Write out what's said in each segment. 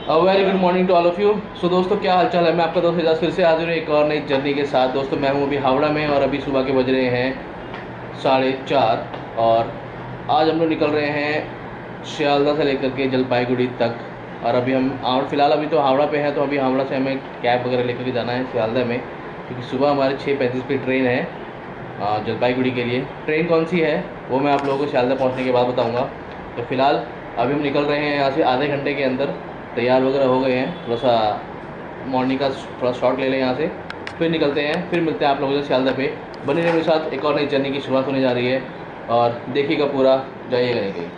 Very good morning to all of you. So दोस्तों, क्या हाल चाल है। मैं आपका दोस्त एजाज फिर से हाजिर हूँ एक और नई जर्नी के साथ। दोस्तों, मैं हूँ अभी हावड़ा में और अभी सुबह के बज रहे हैं 4:30 और आज हम लोग निकल रहे हैं शियालदा से लेकर के जलपाईगुड़ी तक। और अभी हम फ़िलहाल अभी तो हावड़ा पे हैं, तो अभी हावड़ा से हमें कैब वगैरह लेकर के जाना है शियालदा में, क्योंकि सुबह हमारे 6:35 पे ट्रेन है जलपाईगुड़ी के लिए। ट्रेन कौन सी है वो मैं आप लोगों को शियालदा पहुँचने के बाद बताऊँगा। तो फ़िलहाल अभी हम निकल रहे हैं यहाँ से आधे घंटे के अंदर। तैयार वगैरह हो गए हैं, थोड़ा सा मॉर्निंग का थोड़ा शॉट ले लें यहाँ से, फिर निकलते हैं। फिर मिलते हैं आप लोगों से शियालदा पे। बने रहिए मेरे साथ, एक और नई जर्नी की शुरुआत होने जा रही है और देखिएगा पूरा, जाइएगा नहीं कहीं।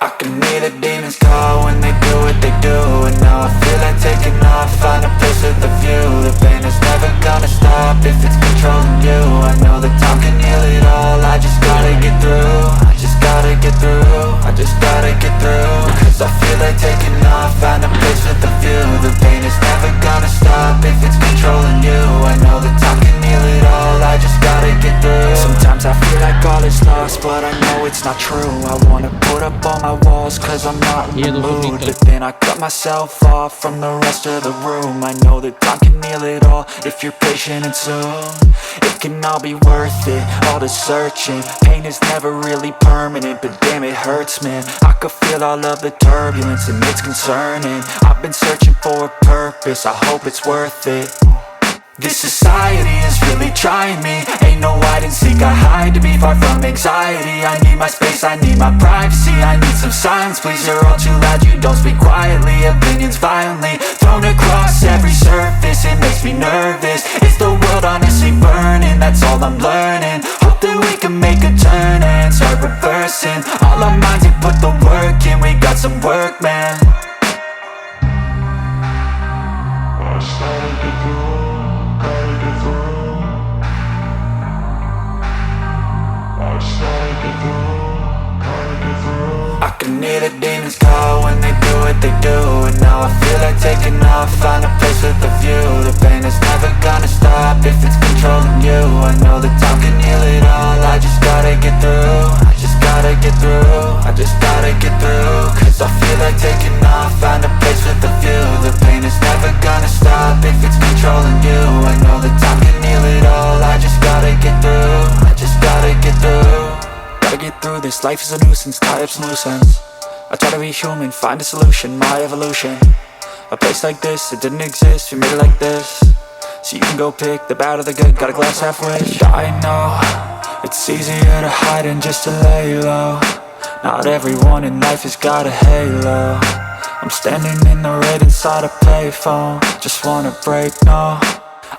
I can hear the demons call when they do what they do. And now I feel like taking off, find a place with a view. The pain is never gonna stop if it's controlling you. I know that time can heal it all, I just gotta get through. I just gotta get through, I just gotta get through. Cause I feel like taking off, find a place with a view. The pain is never gonna stop if it's controlling you. I know that time can heal it all, I just gotta get through. Sometimes I feel like all is lost, but I know it's not true. I wanna put up all my walls cause I'm not in the mood. But then I cut myself off from the rest of the room. I know that time can heal it all if you're patient and soon. It can all be worth it, all the searching. Pain is never really permanent, but damn it hurts, man. I could feel all of the turbulence and it's concerning. I've been searching for a purpose, I hope it's worth it. This society is really trying me. Ain't no hide and seek, I hide to be far from anxiety. I need my space, I need my privacy. I need some silence, please, you're all too loud. You don't speak quietly, opinions violently thrown across every surface. It makes me nervous. Is the world honestly burning? That's all I'm learning. Hope that we can make a turn and start reversing all our minds and put the work in. We got some work, man. I can hear the demons call when they do what they do. And now I feel like taking off, find a place with a view. The pain is never gonna stop if it's controlling you. I know that time can heal it all, I just gotta get through. I just gotta get through, I just gotta get through. Cause I feel like taking off, find a place with a view. The pain is never gonna stop if it's controlling you. I know that time can heal it all, I just gotta get through. I just gotta get through. Gotta get through this, life is a nuisance, tie up some loose ends. I try to be human, find a solution, my evolution. A place like this, it didn't exist, we made it like this. So you can go pick the bad or the good, got a glass half wish. I know, it's easier to hide than just to lay low. Not everyone in life has got a halo. I'm standing in the red inside a payphone. Just wanna break, no,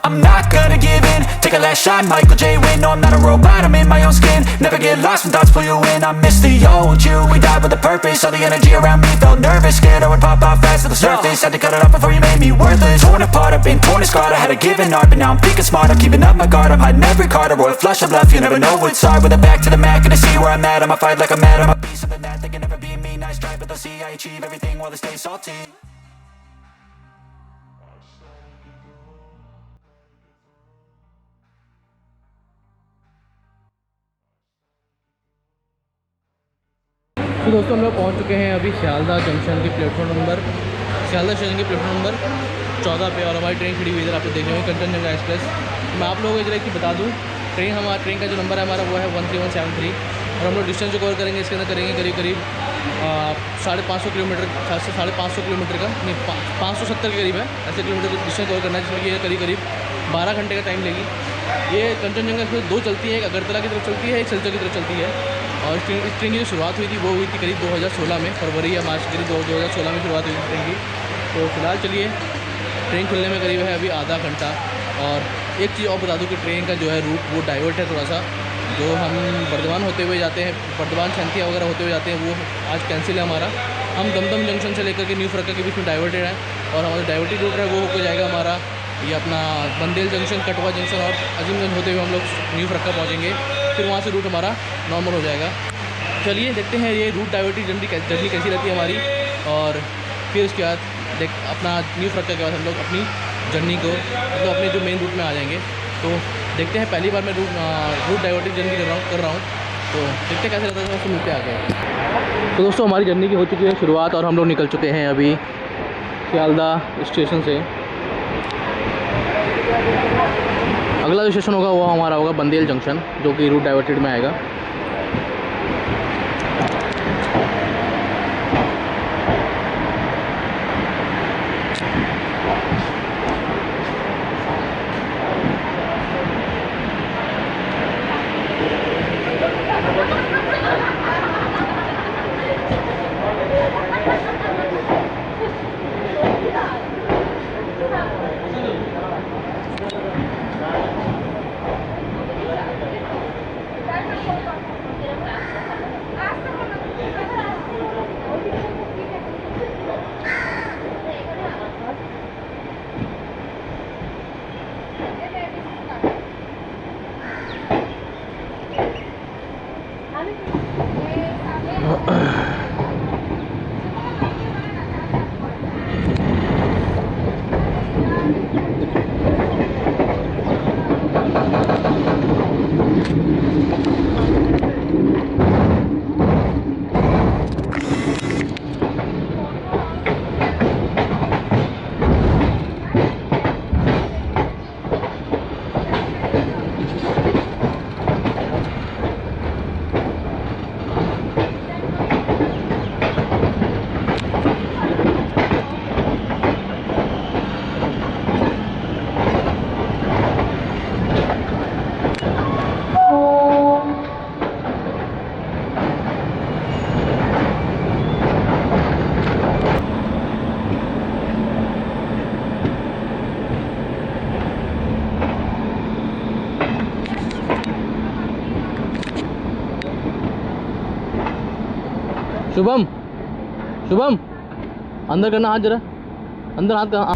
I'm not gonna give in. Take a last shot, Michael J. Win. No, I'm not a robot, I'm in my own skin. Never get lost when thoughts pull you in. I miss the old you, we died with a purpose. All the energy around me felt nervous, scared I would pop out fast to the surface. Had to cut it off before you made me worthless. Torn apart, I've been torn and scarred. I had a given art, but now I'm thinking smart. I'm keeping up my guard, I'm hiding every card. A royal flush of bluff, you never know what's hard. With a back to the mat, gonna see where I'm at. I'ma fight like I'm mad, I'ma be something that they can never be me. Nice try, but they'll see I achieve everything while they stay salty. तो दोस्तों, हम लोग पहुँच चुके हैं अभी Sealdah junction के platform number, Sealdah station के प्लेटफॉर्म नंबर 14 पे। और हमारी ट्रेन खड़ी हुई इधर, आप लोग देख रहे हैं कंचनजंगा एक्सप्रेस। मैं आप लोगों को जरा की बता दूँ, ट्रेन का जो नंबर है हमारा वो है 13173। और हम लोग डिस्टेंस जो कवर करेंगे इसके अंदर करेंगे करीब करीब 550 किलोमीटर, 550 किलोमीटर का नहीं, 570 के करीब है ऐसे किलोमीटर का डिस्टेंस कवर करना है, जिसमें कि करीब करीब 12 घंटे का टाइम लेगी। ये कंचनजंगा एक्सप्रेस 2 चलती है, एक अगरतला की तरफ चलती है, एक सिलचर की तरफ चलती है। और इस ट्रेन की जो शुरुआत हुई थी वो हुई थी करीब 2016 में, फरवरी या मार्च करीब 2016 में शुरुआत हुई थी ट्रेन की। तो फिलहाल चलिए, ट्रेन खुलने में करीब है अभी आधा घंटा। और एक चीज़ और बता दूं कि ट्रेन का जो है रूट वो डाइवर्ट है थोड़ा सा। जो हम बर्धमान होते हुए जाते हैं, बर्धमान छंतिया वगैरह होते हुए जाते हैं, वो आज कैंसिल है हमारा। हम दमदम जंक्शन से लेकर के न्यू फरक्का के बीच में डाइवर्टेड है, और हमारा डाइवर्टेड रूट है वो होकर जाएगा हमारा ये अपना बंदेल जंक्शन, कटवा जंक्शन और अजीमगंज होते हुए हम लोग न्यू फरक्का पहुँचेंगे। फिर वहाँ से रूट हमारा नॉर्मल हो जाएगा। चलिए देखते हैं ये रूट डाइवर्टेड जर्नी कैसी रहती है हमारी। और फिर उसके बाद अपना न्यू फरक्का के बाद हम लोग अपनी जर्नी को, मतलब अपने जो मेन रूट में आ जाएंगे। तो देखते हैं, पहली बार मैं रूट डाइवर्टिंग जर्नी कर रहा हूँ, तो देखते हैं कैसे रहता है, उसको मिलते आगे। तो दोस्तों हमारी जर्नी की हो चुकी है शुरुआत और हम लोग निकल चुके हैं अभी सियालदा स्टेशन से। अगला जो स्टेशन होगा वो हमारा होगा बंदेल जंक्शन, जो कि रूट डाइवर्टेड में आएगा। शुभम, शुभम अंदर करना हाथ जरा, अंदर हाथ का।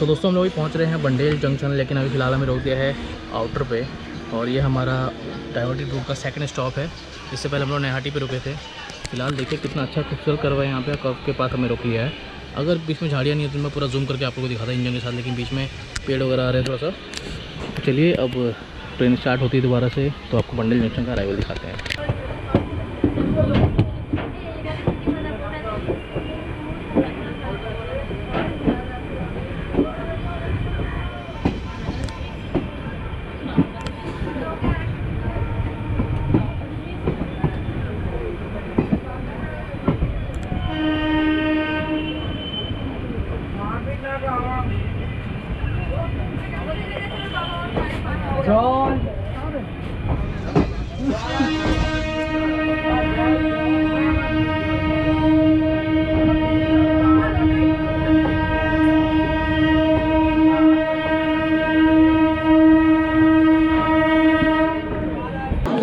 तो दोस्तों हम लोग अभी पहुंच रहे हैं बंडेल जंक्शन, लेकिन अभी फ़िलहाल हमें रोक दिया है आउटर पे। और ये हमारा डाइवर्टेड रूट का सेकंड स्टॉप है। इससे पहले हम लोग नैहाटी पे रुके थे। फ़िलहाल देखिए कितना अच्छा खूबसूरत कर्व है यहाँ पे, कर्व के पास हमें रोक लिया है। अगर बीच में झाड़ियाँ नहीं है तो मैं पूरा जूम करके आप लोगों को दिखाता इंजन के साथ, लेकिन बीच में पेड़ वगैरह आ रहे हैं थोड़ा सा। तो चलिए अब ट्रेन स्टार्ट होती है दोबारा से, तो आपको बंडेल जंक्शन का अराइवल दिखाते हैं।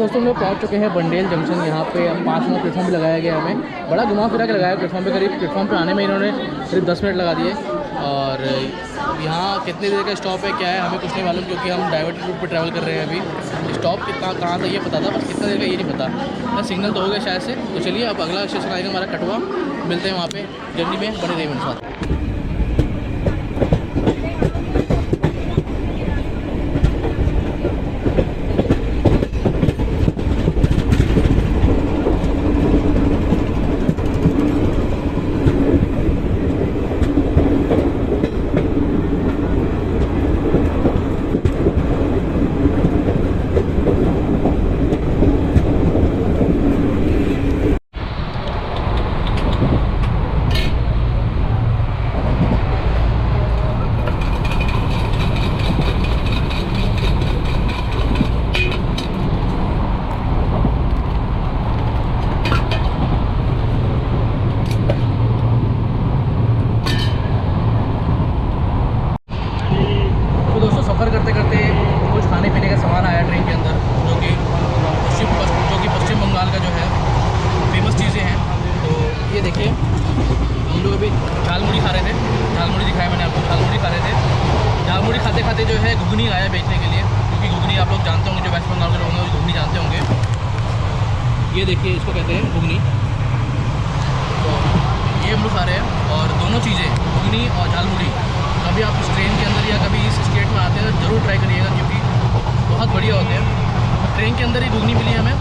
दोस्तों हम लोग पहुँच चुके हैं बंडेल जंक्शन। यहाँ पे 5 नंबर प्लेटफॉर्म भी लगाया गया हमें। बड़ा घुमा फिरा के लगाया प्लेटफॉर्म पे, करीब प्लेटफॉर्म पे आने में इन्होंने करीब 10 मिनट लगा दिए। और यहाँ कितनी देर का स्टॉप है क्या है हमें कुछ नहीं मालूम, क्योंकि हम डाइवर्टेड रूट पे ट्रैवल कर रहे हैं। अभी स्टॉप कितना कहाँ था ये पता था, बस कितना देर का ये नहीं पता। सिग्नल तो हो गया शायद से। तो चलिए अब अगला स्टेशन आएगा हमारा कटवा, मिलते हैं वहाँ पे। जर्नी में बने रहिए मेरे साथ। करते करते कुछ खाने पीने का सामान आया ट्रेन के अंदर, जो कि पश्चिम बंगाल का जो है फेमस चीज़ें हैं। तो ये देखिए हम लोग अभी झालमुड़ी खा रहे थे। झालमुड़ी दिखाया मैंने आपको, झालमुड़ी खा रहे थे। झालमुड़ी खाते खाते जो है घुगनी आया बेचने के लिए, क्योंकि घुगनी आप लोग जानते होंगे, जो वेस्ट बंगाल के लोग होंगे घुगनी जानते होंगे। ये देखिए इसको कहते हैं घुगनी। तो ये हम लोग खा रहे हैं। और दोनों चीज़ें घुगनी और झालमुड़ी कभी आप इस ट्रेन के अंदर या कभी इस स्टेट में आते हैं तो ज़रूर ट्राई करिएगा, क्योंकि बहुत बढ़िया होते हैं। ट्रेन के अंदर ही घुगनी मिली हमें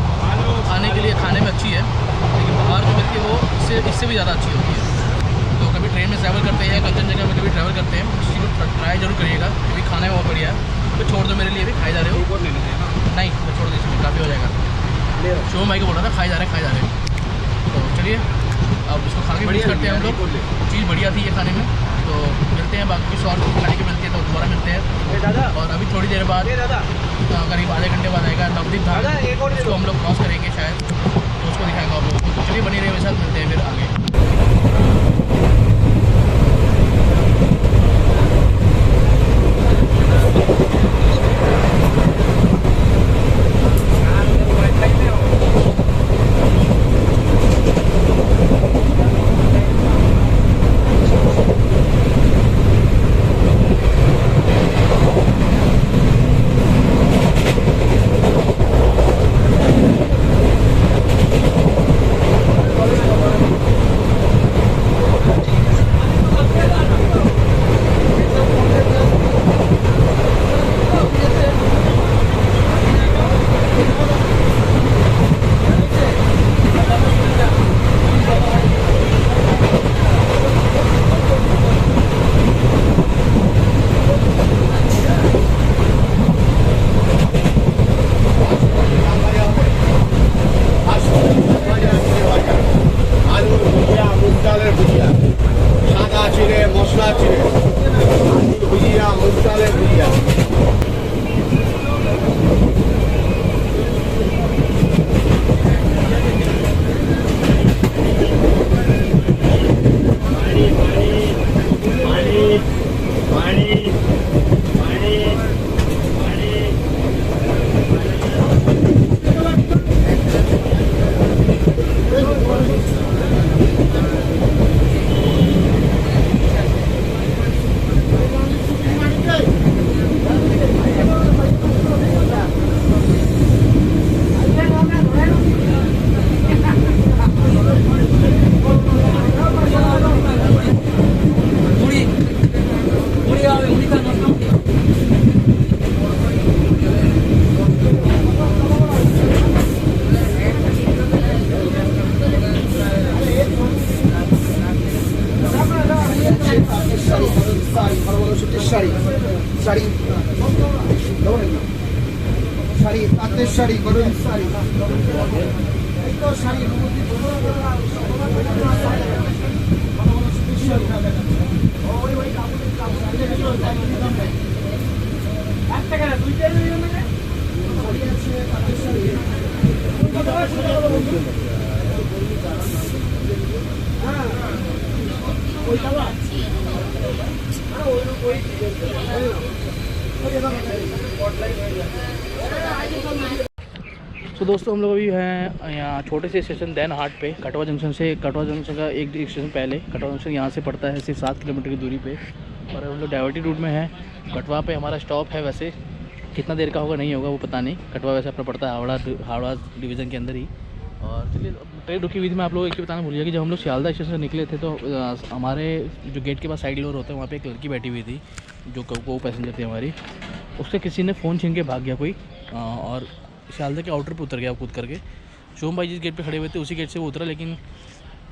खाने के लिए, खाने में अच्छी है, लेकिन बाहर जो मिलती है वो इससे भी ज़्यादा अच्छी होती है। तो कभी ट्रेन में ट्रैवल करते हैं, कंचनजंगा में कभी ट्रैवल करते हैं, इस चीज़ को ट्राई जरूर करिएगा, क्योंकि खाने में बहुत बढ़िया है। तो छोड़ दो मेरे लिए भी, खाए जा रहे हो? नहीं तो छोड़ दीजिए, काफ़ी हो जाएगा। शो भाई को बोला था खाए जा रहे हैं। तो चलिए अब इसको खा के फिनिश करते हैं हम लोग। चीज़ बढ़िया थी ये खाने में। तो मिलते हैं बाकी कुछ और खाने की मिलती है तो दोबारा मिलते हैं। और अभी थोड़ी देर बाद करीब आधे घंटे बाद आएगा नवदीप धाम, उसको हम लोग क्रॉस करेंगे शायद, तो उसको दिखाएंगे आप लोगों को। तो चलिए बनी रहिए मेरे साथ, मिलते हैं फिर आगे। শাড়ি শাড়ি তাঁতের শাড়ি গরম শাড়ি এই তো শাড়ি तो दोस्तों हम लोग अभी हैं यहाँ छोटे से स्टेशन दैन हाट पे, कटवा जंक्शन से। कटवा जंक्शन का एक स्टेशन पहले, कटवा जंक्शन यहाँ से पड़ता है सिर्फ 7 किलोमीटर की दूरी पे, और हम लोग डाइवर्टी रूट में हैं। कटवा पे हमारा स्टॉप है, वैसे कितना देर का होगा नहीं होगा वो पता नहीं। कटवा वैसे अपना पड़ता है हावड़ा डिवीज़न के अंदर ही। और चलिए ट्रेन रुकी हुई थी। मैं आप लोगों को एक बताना भूल गया कि जब हम लोग सियालदा स्टेशन से निकले थे तो हमारे जो गेट के पास साइड डोर होता है वहाँ पे एक लड़की बैठी हुई थी जो को पैसेंजर थी हमारी। उससे किसी ने फ़ोन छीन के भाग गया कोई, और सियालदा के आउटर पे उतर गया कूद करके। शोम भाई जिस गेट पे खड़े हुए थे उसी गेट से वो उतरा, लेकिन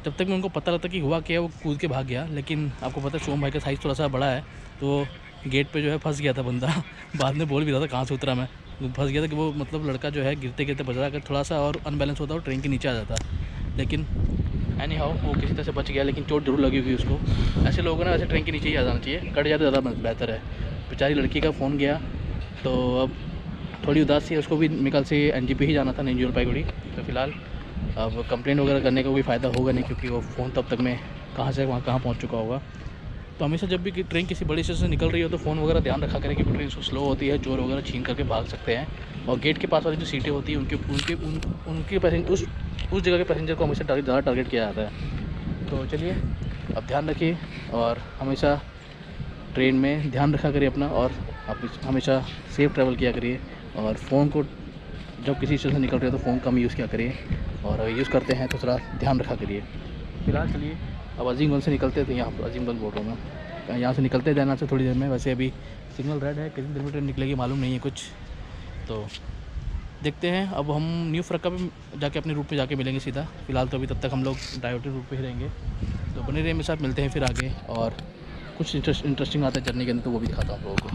जब तक मैं उनको पता लगता कि हुआ क्या वो कूद के भाग गया। लेकिन आपको पता है शोम भाई का साइज़ थोड़ा सा बड़ा है, तो गेट पे जो है फंस गया था बंदा। बाद में बोल भी रहा था कहाँ से उतरा मैं, फंस गया था कि वो मतलब लड़का जो है गिरते गिरते बच रहा, थोड़ा सा और अनबैलेंस होता और ट्रेन के नीचे आ जाता। लेकिन एनी हाउ वो किसी तरह से बच गया, लेकिन चोट जरूर लगी हुई उसको। ऐसे लोगों ने वैसे ट्रेन के नीचे ही आ जाना चाहिए, कट जाए तो ज़्यादा बेहतर है। बेचारी लड़की का फ़ोन गया तो अब थोड़ी उदास थी, उसको भी निकल से एनजीपी ही जाना था, न्यू जलपाईगुड़ी। तो फिलहाल अब कंप्लेंट वगैरह करने का कोई फ़ायदा होगा नहीं, क्योंकि वो फ़ोन तब तक में कहाँ से वहाँ कहाँ पहुँच चुका होगा। तो हमेशा जब भी ट्रेन किसी बड़ी स्टेशन से निकल रही हो तो फ़ोन वगैरह ध्यान रखा करें, क्योंकि ट्रेन स्लो होती है, चोर वगैरह छीन करके भाग सकते हैं। और गेट के पास वाली जो सीटें होती हैं उनके पैसेंजर उस जगह के पैसेंजर को हमेशा ज़्यादा टारगेट किया जाता है। तो चलिए अब ध्यान रखिए और हमेशा ट्रेन में ध्यान रखा करिए अपना, और आप हमेशा सेफ़ ट्रैवल किया करिए। और फ़ोन को जब किसी स्टेशन से निकल रहे हो तो फ़ोन कम यूज़ किया करिए, और यूज़ करते हैं तो थोड़ा ध्यान रखा करिए। फिलहाल चलिए अब अजीमगंज से निकलते थे, यहाँ पर अजीमगंज बोल रहा हूँ मैं, यहाँ से निकलते देना से थोड़ी देर में। वैसे अभी सिग्नल रेड है, कितनी देर में ट्रेन निकलेगी मालूम नहीं है कुछ, तो देखते हैं। अब हम न्यू फरक्का पे जाके अपने रूट पे जाके मिलेंगे सीधा। फिलहाल तो अभी तब तक हम लोग डाइवर्टी रूट पे ही रहेंगे, तो बने रहिए मेरे साथ, मिलते हैं फिर आगे। और कुछ इंटरेस्टिंग आता है जर्नी के अंदर तो वो भी दिखाता हूँ आप लोगों को।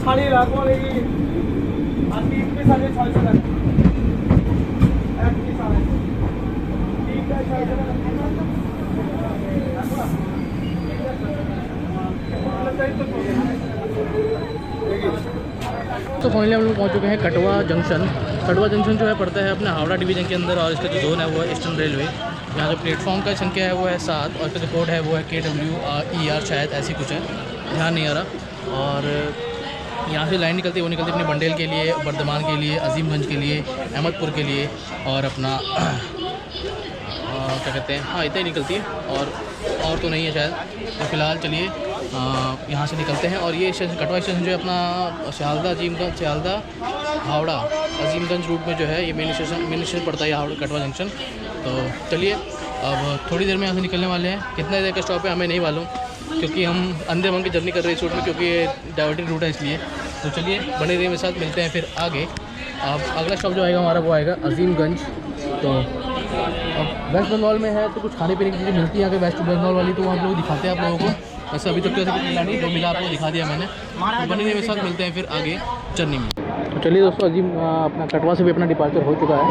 শাড়ি রাখবো এই আর 3 পিস আছে 600 টাকা, এক পিস আছে 3টা 600 টাকা। রাখো दोस्तों फाइनली हम लोग पहुँच चुके हैं कटवा जंक्शन। कटवा जंक्शन जो है पड़ता है अपने हावड़ा डिवीज़न के अंदर और इसका जो जोन है वो है ईस्टर्न रेलवे। यहाँ जो प्लेटफॉर्म का संख्या है वो है 7 और इसका जो कोड है वो है KWER शायद ऐसी कुछ है, ध्यान नहीं आ रहा। और यहाँ से लाइन निकलती है, वो निकलती है अपने बंडेल के लिए, बर्धमान के लिए, अजीमगंज के लिए, अहमदपुर के लिए और अपना क्या कहते हैं, हाँ इतना ही निकलती है और तो नहीं है शायद। तो फिलहाल चलिए यहाँ से निकलते हैं। और ये स्टेशन कटवा स्टेशन जो है अपना सियालदा अजीमगंज, सियालदा हावड़ा अजीमगंज रूट में जो है ये मेन स्टेशन पड़ता है हावड़ा कटवा जंक्शन। तो चलिए अब थोड़ी देर में यहाँ से निकलने वाले हैं। कितना देर का स्टॉप है हमें नहीं मालूम, क्योंकि हम अंधे मन की जर्नी कर रहे हैं इस रूट में, क्योंकि ये डाइवर्टेड रूट है इसलिए। तो चलिए बने रहिए मेरे साथ, मिलते हैं फिर आगे। अब अगला स्टॉप जो आएगा हमारा वो आएगा अजीमगंज। तो अब वेस्ट बंगाल में है तो कुछ खाने पीने की चीज़ें मिलती हैं अगर वेस्ट बंगाल वाली, तो वो आप लोग दिखाते हैं आप लोगों को। वैसे अभी तक तो ऐसा कुछ मिला नहीं, जो मिला आपको दिखा दिया मैंने। तो बने रहिए मेरे साथ, मिलते हैं फिर आगे जर्नी में। तो चलिए दोस्तों अपना कटवा से भी अपना डिपार्चर हो चुका है।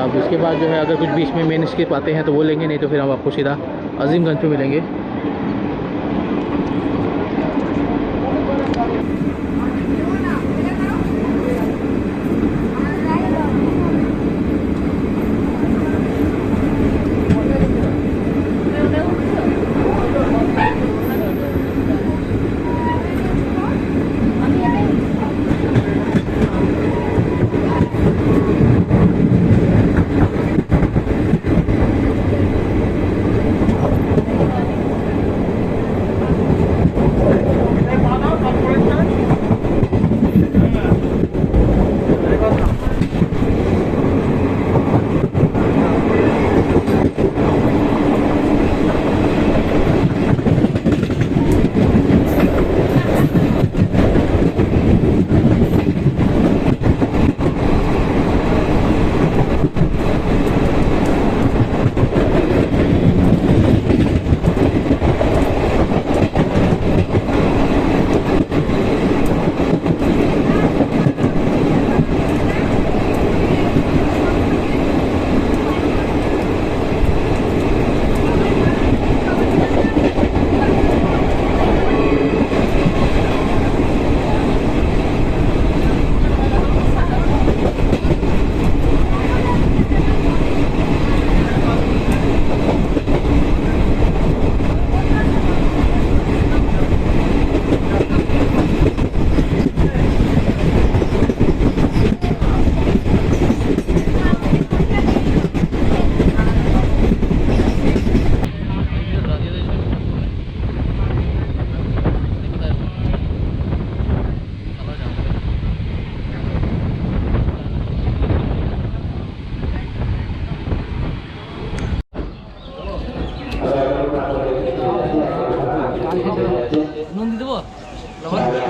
अब उसके बाद जो है अगर कुछ बीच में मेन स्किप आते हैं तो वो लेंगे, नहीं तो फिर हम आपको सीधा अजीमगंज पे मिलेंगे।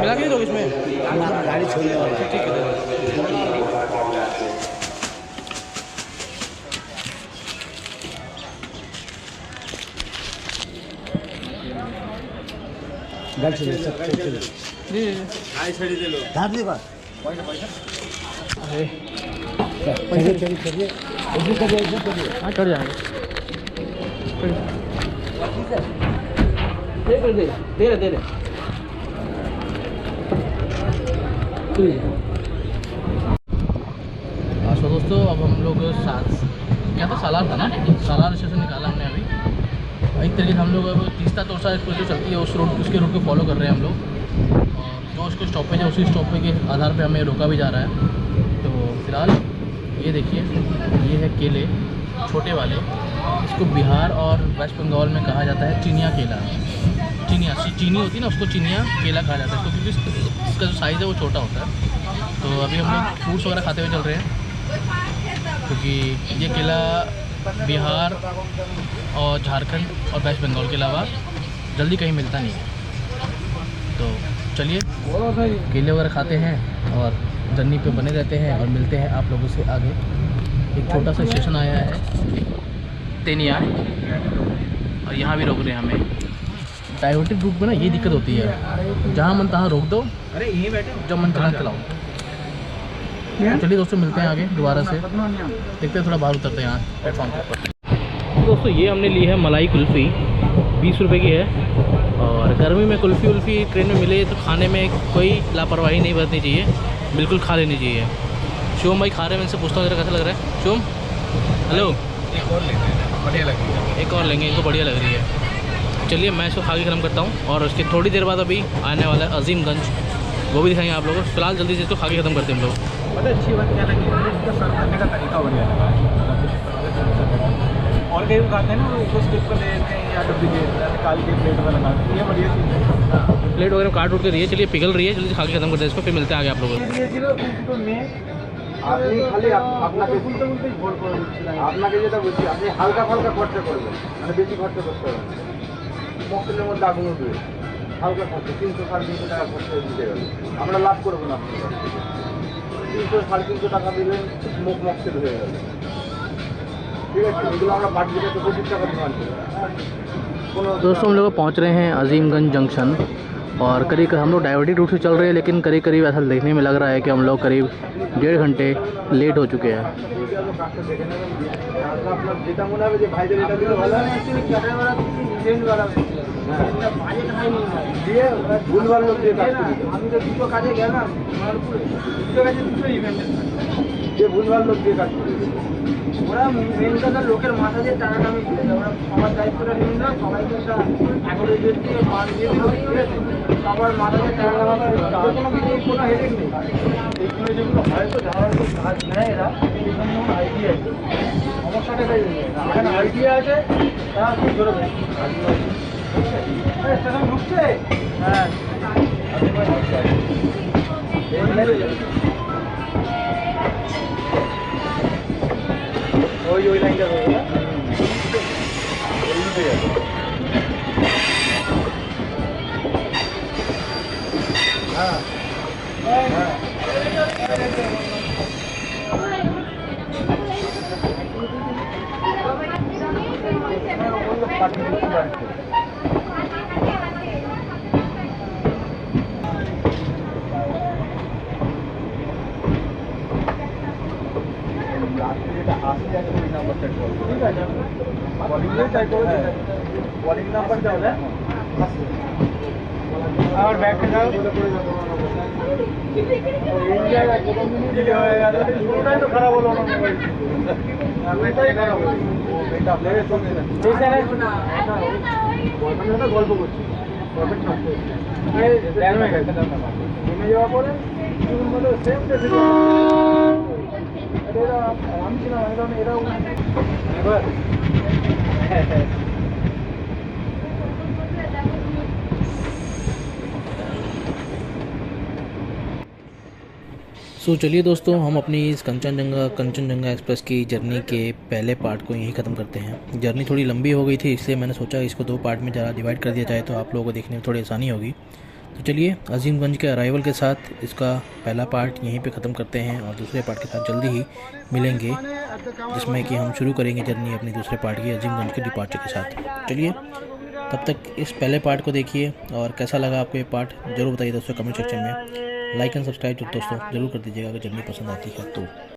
मिला के दो इसमें गाड़ी छोड़ने वाला, ठीक है। गाड़ी छोड़ दे लो, धार दे बस। अरे हाँ चढ़ जाएंगे, दे रहे तो दोस्तों अब हम लोग क्या था सालार था ना, सालार स्टेशन निकाला हमने अभी। एक तरीके से हम लोग अब तीस्ता तोरसा एक्सप्रेस जो चलती है उसके रूट को फॉलो कर रहे हैं हम लोग। और जो उसको स्टॉपेज है उसी स्टॉपेज के आधार पे हमें रोका भी जा रहा है। तो फिलहाल ये देखिए, ये है केले छोटे वाले। इसको बिहार और वेस्ट बंगाल में कहा जाता है चिनिया केला। चीनी होती है ना, उसको चिनिया केला कहा जाता है, क्योंकि इसका जो साइज़ है वो छोटा होता है। तो अभी हम लोग फ्रूट्स वगैरह खाते हुए चल रहे हैं, क्योंकि ये केला बिहार और झारखंड और वेस्ट बंगाल के अलावा जल्दी कहीं मिलता नहीं है। तो चलिए केले वगैरह खाते हैं और जर्नी पे बने रहते हैं और मिलते हैं आप लोगों से आगे। एक छोटा सा स्टेशन आया है तेनिया, और यहाँ भी रोक रहे हैं हमें। डाइवर्टेड रूट में ना ये दिक्कत होती है, जहाँ मन तहाँ रोक दो, अरे यहीं बैठे, जब मन तहाँ चलाओ। तो चलिए दोस्तों मिलते हैं आगे दोबारा से, देखते हैं थोड़ा बाहर उतरते हैं यहाँ प्लेटफॉर्म के ऊपर। दोस्तों ये हमने ली है मलाई कुल्फ़ी। 20 रुपये की है। और गर्मी में कुल्फ़ी उल्फ़ी ट्रेन में मिले तो खाने में कोई लापरवाही नहीं बरतनी चाहिए, बिल्कुल खा लेनी चाहिए। शुभम भाई खा रहे हैं, मैं इनसे पूछता हूँ जरा कैसा लग रहा है। शुभम हेलो, एक और लेते हैं, बढ़िया लग रही है। एक और लेंगे, इनको बढ़िया लग रही है। चलिए मैं इसको खा के ख़त्म करता हूँ और उसके थोड़ी देर बाद अभी आने वाला है अजीमगंज, वो भी दिखाएंगे आप लोगों को। फिलहाल जल्दी से इसको खा के ख़त्म करते हैं हम लोग। बड़ा अच्छी बात क्या लगी मुझे, इसका सर्व करने का तरीका बढ़िया लगा है। और कहीं खाते हैं ना उसको स्टिक पर ले लेते हैं या डब्बी के निकाल के प्लेट में लगाते हैं, ये बढ़िया चीज़ है। प्लेट वगैरह काट उठ के दिए, चलिए पिघल रही है, जल्दी से खा के ख़त्म करते हैं इसको, फिर मिलते हैं आगे आप लोगों को। আপনি খালি আপনাকে বলতে বলতেই ভোর করে দিচ্ছিলেন, আপনাকে যেটা বলছি আপনি হালকা ফালকা খরচা করবেন, মানে বেশি খরচা করতে হবে না। মকটেলের মধ্যে আগুন উঠবে, হালকা খরচা 300-350 টাকা খরচা দিতে গেলে আমরা লাভ করবো না। আপনার 300-350 টাকা দিলেন মকটেল হয়ে গেল, ঠিক আছে। এগুলো আমরা বাড়িতে 25 টাকা ডিমান্ড করি। दोस्तों हम लोग पहुँच रहे हैं अजीमगंज जंक्शन और करीब हम लोग डाइवर्टी रूट से चल रहे हैं, लेकिन करीब करीब ऐसा देखने में लग रहा है कि हम लोग करीब 1.5 घंटे लेट हो चुके हैं। আপনার যেটা মনে হবে যে ভাইদের এটা দিলে ভালো হয়, দিয়ে ভুলভাল লোক দিয়ে কাজ করি। আমি তো দুটো কাজে গেলাম, দুটো কাজে দুটো ইভেন্টের যে ভুলভাল লোক দিয়ে কাজ করি। ওরা মেন কথা লোকের মাথা দিয়ে টাকাটা আমি তুলে দেয়, ওরা সবার দায়িত্বটা নিন না, সবাইকে একটা এগারো ডেট দিয়ে পার দিয়ে দিল, ঠিক আছে। সবার মাথা দিয়ে টাকা কোনো কিছু কোনো হেডেক নেই। এইগুলো যেগুলো হয়তো যারা কাজ নেয় এরা এই জন্য আইডিয়া আছে, সমস্যাটা তাই এখানে আইডিয়া আছে, তারা কি করবে স্টেশন ঢুকছে। হ্যাঁ ওই লাইনটা রয়েছে না, ওই দিকে যাবে। হ্যাঁ হ্যাঁ যেটা আসে আছে ওই নাম্বার চেক করবো, ঠিক আছে। বলিংটাই চেক করে বলিং নাম্বার যাও না আর ব্যাগটা যাও ইন্ডিয়া প্রথম দিনই দিলে হয়ে গেল, পুরোটাই তো খারাপ হলো না। মোবাইলটাই খারাপ হলো, এটা আপনাকে চলছে না। এইখানে গল্প করছি, গল্পের ছাত্র জ্ঞান হয়ে গেছে। নেমে যাওয়ার পরে সেম আমি ছিলাম এরাও এবার सो चलिए दोस्तों, हम अपनी इस कंचनजंगा एक्सप्रेस की जर्नी के पहले पार्ट को यहीं ख़त्म करते हैं। जर्नी थोड़ी लंबी हो गई थी, इसलिए मैंने सोचा इसको 2 पार्ट में ज़रा डिवाइड कर दिया जाए तो आप लोगों को देखने में थोड़ी आसानी होगी। तो चलिए अजीमगंज के अराइवल के साथ इसका पहला पार्ट यहीं पे ख़त्म करते हैं और दूसरे पार्ट के साथ जल्दी ही मिलेंगे, जिसमें कि हम शुरू करेंगे जर्नी अपनी दूसरे पार्ट की अजीमगंज के डिपार्चर के साथ। चलिए तब तक इस पहले पार्ट को देखिए और कैसा लगा आपको ये पार्ट ज़रूर बताइए दोस्तों कमेंट सेक्शन में। लाइक एंड सब्सक्राइब दोस्तों ज़रूर कर दीजिएगा अगर जर्नी पसंद आती है तो।